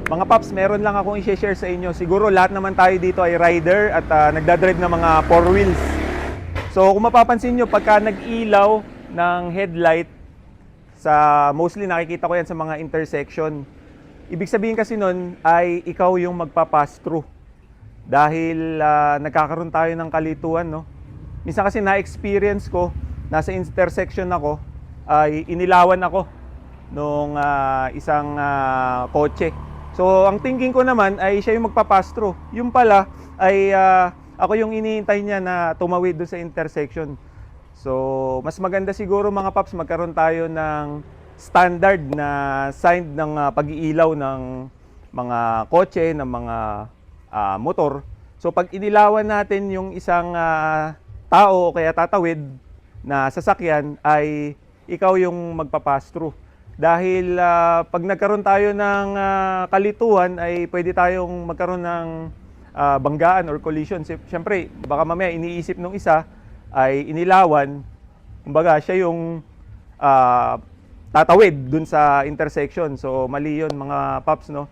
Mga Paps, meron lang akong i-share sa inyo. Siguro lahat naman tayo dito ay rider at nagdadrive ng mga four wheels. So kung mapapansin nyo, pagka nag-ilaw ng headlight, mostly nakikita ko yan sa mga intersection. Ibig sabihin kasi nun ay ikaw yung magpa-pass through. Dahil nagkakaroon tayo ng kalituan, no? Minsan kasi na-experience ko, nasa intersection ako, ay inilawan ako nung isang kotse. So, ang thinking ko naman ay siya yung magpa-pass through. Yung pala ay ako yung iniintay niya na tumawid doon sa intersection. So, mas maganda siguro mga Paps, magkaroon tayo ng standard na sign ng pag-iilaw ng mga kotse, ng mga motor. So, pag inilawan natin yung isang tao o kaya tatawid na sasakyan, ay ikaw yung magpa-pass through. Dahil pag nagkaroon tayo ng kalituhan ay pwede tayong magkaroon ng banggaan or collision. Siyempre, baka mamaya iniisip nung isa ay inilawan, kumbaga siya yung tatawid dun sa intersection. So mali yun mga Paps, no?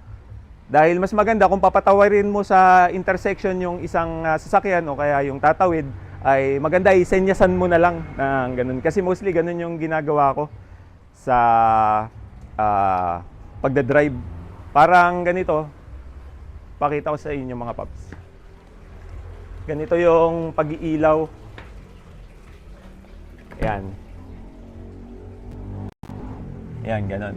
Dahil mas maganda kung papatawarin mo sa intersection yung isang sasakyan o kaya yung tatawid, ay maganda isenyasan mo na lang ng ganun. Kasi mostly ganun yung ginagawa ko sa pagdadrive. Parang ganito, pakita ko sa inyo mga Paps. Ganito yung pag-iilaw. Yan. Yan, ganun.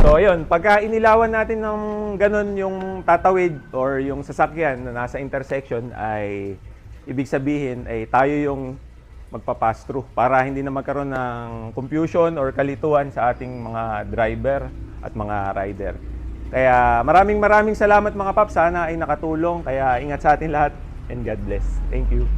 So, ayun, pagka inilawan natin ng ganun yung tatawid or yung sasakyan na nasa intersection, ay ibig sabihin ay tayo yung magpa-pass through para hindi na magkaroon ng confusion or kalituan sa ating mga driver at mga rider. Kaya maraming salamat mga Paps. Sana ay nakatulong. Kaya ingat sa atin lahat and God bless. Thank you.